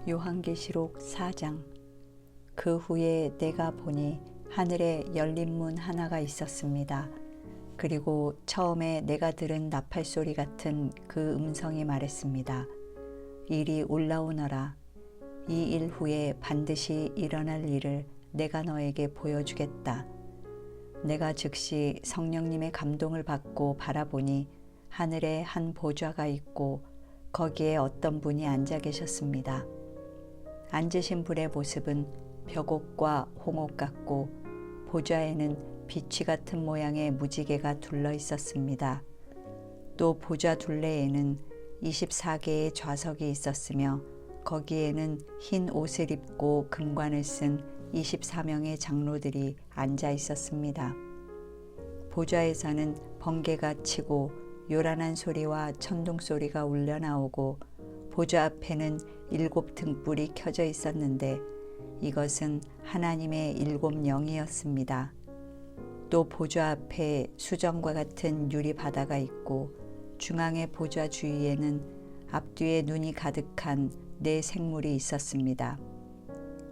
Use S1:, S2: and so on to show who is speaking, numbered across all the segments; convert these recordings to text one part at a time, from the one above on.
S1: 요한계시록 4장. 그 후에 내가 보니 하늘에 열린 문 하나가 있었습니다. 그리고 처음에 내가 들은 나팔소리 같은 그 음성이 말했습니다. 이리 올라오너라. 이 일 후에 반드시 일어날 일을 내가 너에게 보여주겠다. 내가 즉시 성령님의 감동을 받고 바라보니 하늘에 한 보좌가 있고 거기에 어떤 분이 앉아 계셨습니다. 앉으신 분의 모습은 벽옥과 홍옥 같고 보좌에는 비취 같은 모양의 무지개가 둘러 있었습니다. 또 보좌 둘레에는 24개의 좌석이 있었으며 거기에는 흰 옷을 입고 금관을 쓴 24명의 장로들이 앉아 있었습니다. 보좌에서는 번개가 치고 요란한 소리와 천둥 소리가 울려 나오고 보좌 앞에는 7 등불이 켜져 있었는데 이것은 하나님의 7 영이었습니다. 또 보좌 앞에 수정과 같은 유리 바다가 있고 중앙의 보좌 주위에는 앞뒤에 눈이 가득한 4 생물이 있었습니다.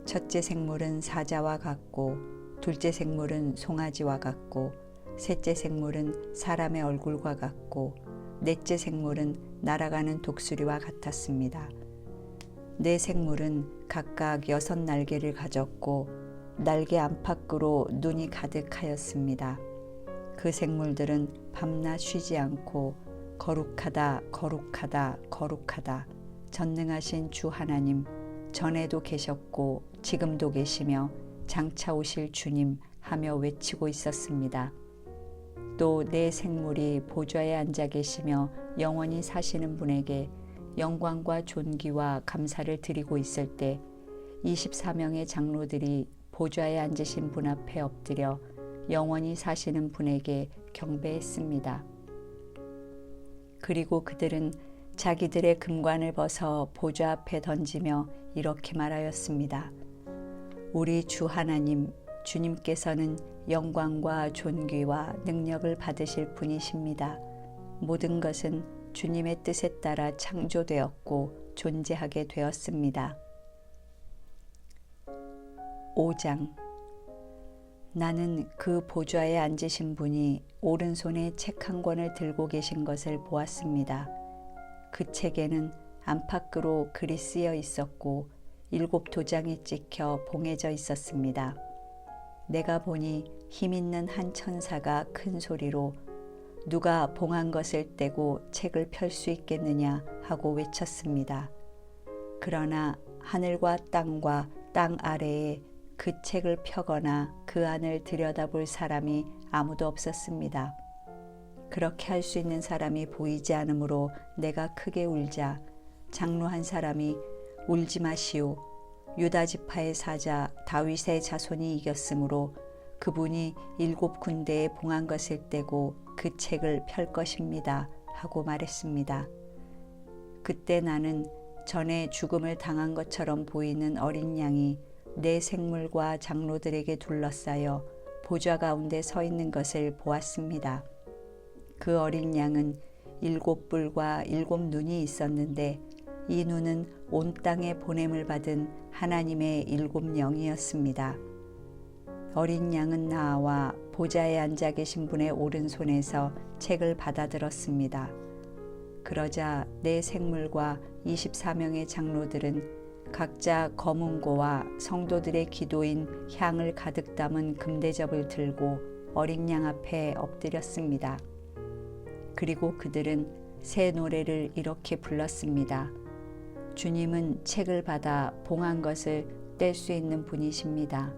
S1: 첫째 생물은 사자와 같고 둘째 생물은 송아지와 같고 셋째 생물은 사람의 얼굴과 같고 넷째 생물은 날아가는 독수리와 같았습니다. 4 생물은 각각 6 날개를 가졌고 날개 안팎으로 눈이 가득하였습니다. 그 생물들은 밤낮 쉬지 않고 거룩하다 거룩하다 거룩하다 전능하신 주 하나님, 전에도 계셨고 지금도 계시며 장차 오실 주님 하며 외치고 있었습니다. 또 4 생물이 보좌에 앉아 계시며 영원히 사시는 분에게 영광과 존귀와 감사를 드리고 있을 때 24명의 장로들이 보좌에 앉으신 분 앞에 엎드려 영원히 사시는 분에게 경배했습니다. 그리고 그들은 자기들의 금관을 벗어 보좌 앞에 던지며 이렇게 말하였습니다. 우리 주 하나님, 주님께서는 영광과 존귀와 능력을 받으실 분이십니다. 모든 것은 주님의 뜻에 따라 창조되었고 존재하게 되었습니다. 5장. 나는 그 보좌에 앉으신 분이 오른손에 책 한 권을 들고 계신 것을 보았습니다. 그 책에는 안팎으로 글이 쓰여 있었고 7 도장이 찍혀 봉해져 있었습니다. 내가 보니 힘있는 한 천사가 큰 소리로 누가 봉한 것을 떼고 책을 펼 수 있겠느냐 하고 외쳤습니다. 그러나 하늘과 땅과 땅 아래에 그 책을 펴거나 그 안을 들여다볼 사람이 아무도 없었습니다. 그렇게 할 수 있는 사람이 보이지 않으므로 내가 크게 울자 장로 한 사람이 울지 마시오. 유다 지파의 사자 다윗의 자손이 이겼으므로 그분이 7 군데에 봉한 것을 떼고 그 책을 펼 것입니다 하고 말했습니다. 그때 나는 전에 죽음을 당한 것처럼 보이는 어린 양이 4 생물과 장로들에게 둘러싸여 보좌 가운데 서 있는 것을 보았습니다. 그 어린 양은 7 뿔과 7 눈이 있었는데 이 눈은 온 땅에 보냄을 받은 하나님의 7 영이었습니다. 어린 양은 나와 보좌에 앉아 계신 분의 오른손에서 책을 받아들었습니다. 그러자 4 생물과 24명의 장로들은 각자 검은고와 성도들의 기도인 향을 가득 담은 금대접을 들고 어린 양 앞에 엎드렸습니다. 그리고 그들은 새 노래를 이렇게 불렀습니다. 주님은 책을 받아 봉한 것을 뗄 수 있는 분이십니다.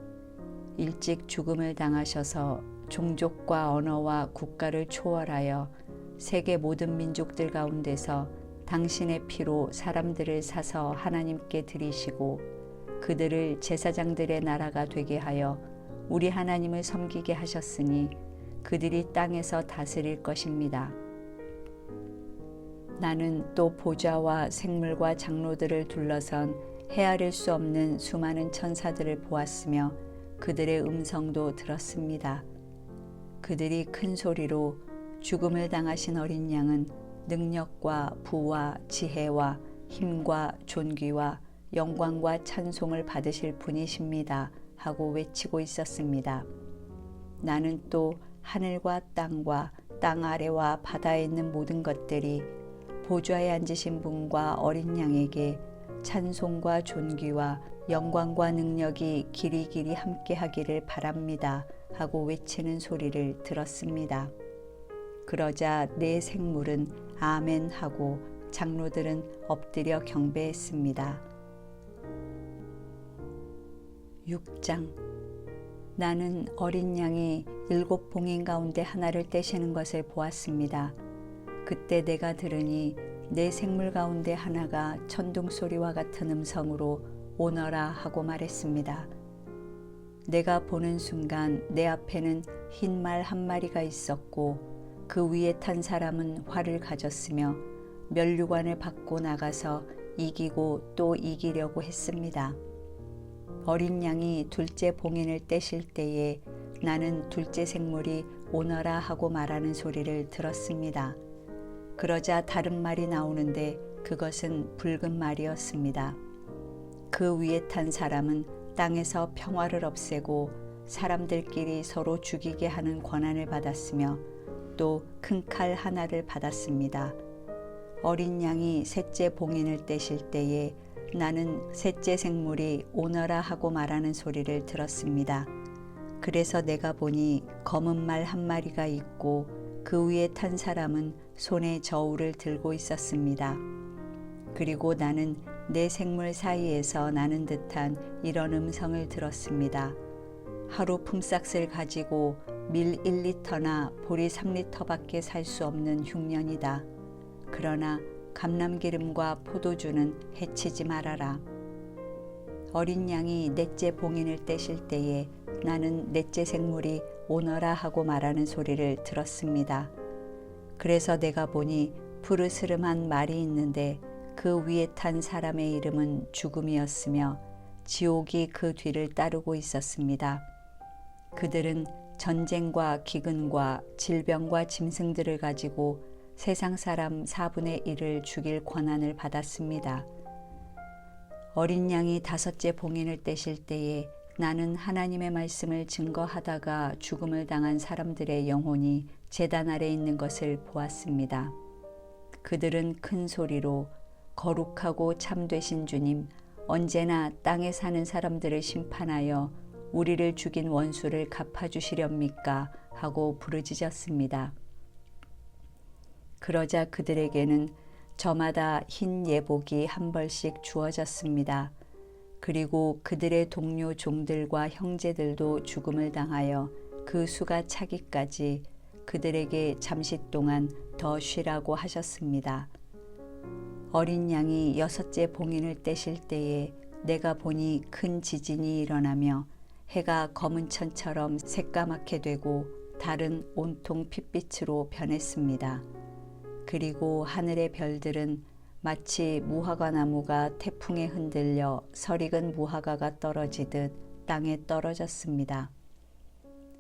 S1: 일찍 죽음을 당하셔서 종족과 언어와 국가를 초월하여 세계 모든 민족들 가운데서 당신의 피로 사람들을 사서 하나님께 드리시고 그들을 제사장들의 나라가 되게 하여 우리 하나님을 섬기게 하셨으니 그들이 땅에서 다스릴 것입니다. 나는 또 보좌와 생물과 장로들을 둘러선 헤아릴 수 없는 수많은 천사들을 보았으며 그들의 음성도 들었습니다. 그들이 큰 소리로 죽음을 당하신 어린 양은 능력과 부와 지혜와 힘과 존귀와 영광과 찬송을 받으실 분이십니다 하고 외치고 있었습니다. 나는 또 하늘과 땅과 땅 아래와 바다에 있는 모든 것들이 보좌에 앉으신 분과 어린 양에게 찬송과 존귀와 영광과 능력이 길이길이 함께 하기를 바랍니다 하고 외치는 소리를 들었습니다. 그러자 네 생물은 아멘 하고 장로들은 엎드려 경배했습니다. 6장. 나는 어린 양이 7 봉인 가운데 하나를 떼시는 것을 보았습니다. 그때 내가 들으니 네 생물 가운데 하나가 천둥 소리와 같은 음성으로 오너라 하고 말했습니다. 내가 보는 순간 내 앞에는 흰 말 한 마리가 있었고 그 위에 탄 사람은 활을 가졌으며 면류관을 받고 나가서 이기고 또 이기려고 했습니다. 어린 양이 둘째 봉인을 떼실 때에 나는 둘째 생물이 오너라 하고 말하는 소리를 들었습니다. 그러자 다른 말이 나오는데 그것은 붉은 말이었습니다. 그 위에 탄 사람은 땅에서 평화를 없애고 사람들끼리 서로 죽이게 하는 권한을 받았으며 또 큰 칼 하나를 받았습니다. 어린 양이 셋째 봉인을 떼실 때에 나는 셋째 생물이 오너라 하고 말하는 소리를 들었습니다. 그래서 내가 보니 검은 말 한 마리가 있고 그 위에 탄 사람은 손에 저울을 들고 있었습니다. 그리고 나는 네 생물 사이에서 나는 듯한 이런 음성을 들었습니다. 하루 품삯을 가지고 밀 1리터나 보리 3리터밖에 살 수 없는 흉년이다. 그러나 감람기름과 포도주는 해치지 말아라. 어린 양이 넷째 봉인을 떼실 때에 나는 넷째 생물이 오너라 하고 말하는 소리를 들었습니다. 그래서 내가 보니 푸르스름한 말이 있는데 그 위에 탄 사람의 이름은 죽음이었으며 지옥이 그 뒤를 따르고 있었습니다. 그들은 전쟁과 기근과 질병과 짐승들을 가지고 세상 사람 4분의 1을 죽일 권한을 받았습니다. 어린 양이 다섯째 봉인을 떼실 때에 나는 하나님의 말씀을 증거하다가 죽음을 당한 사람들의 영혼이 제단 아래 있는 것을 보았습니다. 그들은 큰 소리로 거룩하고 참되신 주님, 언제나 땅에 사는 사람들을 심판하여 우리를 죽인 원수를 갚아주시렵니까? 하고 부르짖었습니다. 그러자 그들에게는 저마다 흰 예복이 한 벌씩 주어졌습니다. 그리고 그들의 동료 종들과 형제들도 죽음을 당하여 그 수가 차기까지 그들에게 잠시 동안 더 쉬라고 하셨습니다. 어린 양이 여섯째 봉인을 떼실 때에 내가 보니 큰 지진이 일어나며 해가 검은 천처럼 새까맣게 되고 달은 온통 핏빛으로 변했습니다. 그리고 하늘의 별들은 마치 무화과 나무가 태풍에 흔들려 설익은 무화과가 떨어지듯 땅에 떨어졌습니다.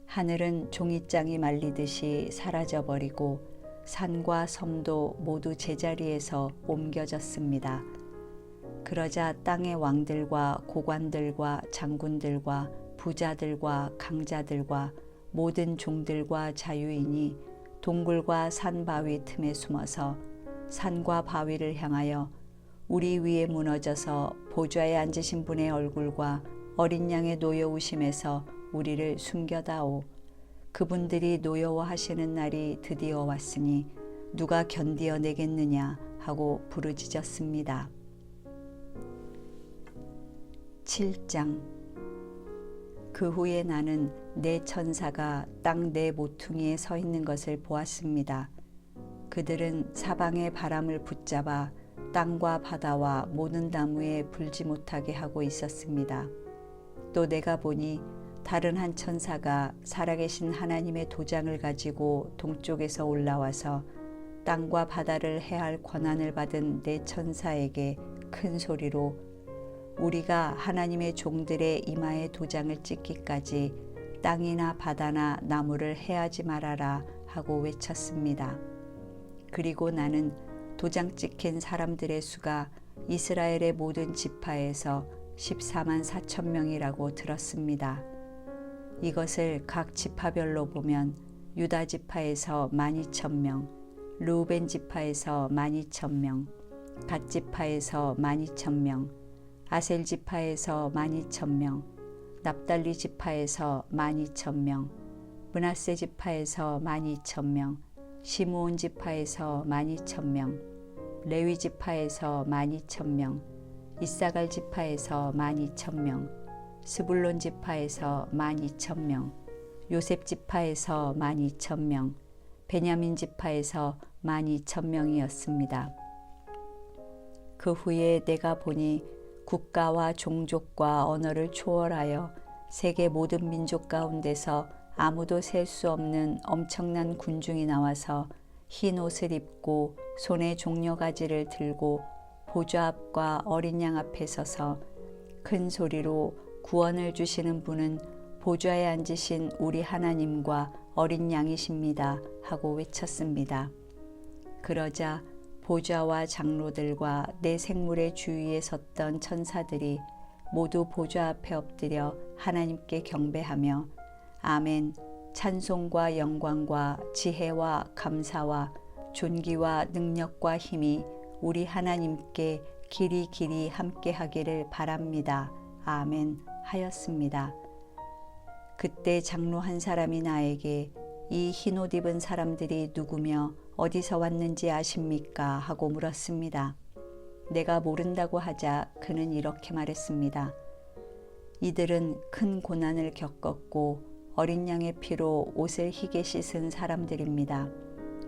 S1: 하늘은 종이장이 말리듯이 사라져버리고 산과 섬도 모두 제자리에서 옮겨졌습니다. 그러자 땅의 왕들과 고관들과 장군들과 부자들과 강자들과 모든 종들과 자유인이 동굴과 산 바위 틈에 숨어서 산과 바위를 향하여 우리 위에 무너져서 보좌에 앉으신 분의 얼굴과 어린 양의 노여우심에서 우리를 숨겨다오. 그분들이 노여워하시는 날이 드디어 왔으니 누가 견디어내겠느냐 하고 부르짖었습니다. 7장. 그 후에 나는 네 천사가 땅 네 모퉁이에 서 있는 것을 보았습니다. 그들은 사방의 바람을 붙잡아 땅과 바다와 모든 나무에 불지 못하게 하고 있었습니다. 또 내가 보니 다른 한 천사가 살아계신 하나님의 도장을 가지고 동쪽에서 올라와서 땅과 바다를 해할 권한을 받은 네 천사에게 큰 소리로 우리가 하나님의 종들의 이마에 도장을 찍기까지 땅이나 바다나 나무를 해하지 말아라 하고 외쳤습니다. 그리고 나는 도장 찍힌 사람들의 수가 이스라엘의 모든 지파에서 14만 4천 명이라고 들었습니다. 이것을 각 지파별로 보면 유다 지파에서 12,000명, 르우벤 지파에서 12,000명, 갓 지파에서 12,000명, 아셀 지파에서 12,000명, 납달리 지파에서 12,000명, 므낫세 지파에서 12,000명, 시므온 지파에서 12,000명, 레위 지파에서 12,000명, 이사갈 지파에서 12,000명, 스불론 지파에서 12,000명, 요셉 지파에서 12,000명, 베냐민 지파에서 12,000명이었습니다. 그 후에 내가 보니 국가와 종족과 언어를 초월하여 세계 모든 민족 가운데서 아무도 셀 수 없는 엄청난 군중이 나와서 흰 옷을 입고 손에 종려가지를 들고 보좌 앞과 어린 양 앞에 서서 큰 소리로 구원을 주시는 분은 보좌에 앉으신 우리 하나님과 어린 양이십니다 하고 외쳤습니다. 그러자 보좌와 장로들과 내 생물의 주위에 섰던 천사들이 모두 보좌 앞에 엎드려 하나님께 경배하며 아멘, 찬송과 영광과 지혜와 감사와 존귀와 능력과 힘이 우리 하나님께 길이 함께 하기를 바랍니다. 아멘 하였습니다. 그때 장로 한 사람이 나에게 이 흰옷 입은 사람들이 누구며 어디서 왔는지 아십니까? 하고 물었습니다. 내가 모른다고 하자 그는 이렇게 말했습니다. 이들은 큰 고난을 겪었고 어린 양의 피로 옷을 희게 씻은 사람들입니다.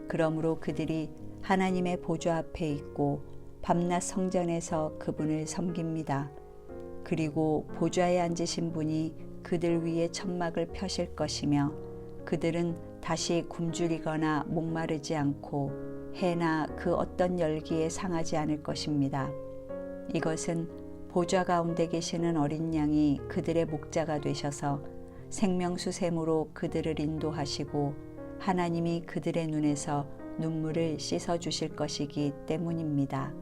S1: 그러므로 그들이 하나님의 보좌 앞에 있고 밤낮 성전에서 그분을 섬깁니다. 그리고 보좌에 앉으신 분이 그들 위에 천막을 펴실 것이며 그들은 다시 굶주리거나 목마르지 않고 해나 그 어떤 열기에 상하지 않을 것입니다. 이것은 보좌 가운데 계시는 어린 양이 그들의 목자가 되셔서 생명수 샘으로 그들을 인도하시고 하나님이 그들의 눈에서 눈물을 씻어 주실 것이기 때문입니다.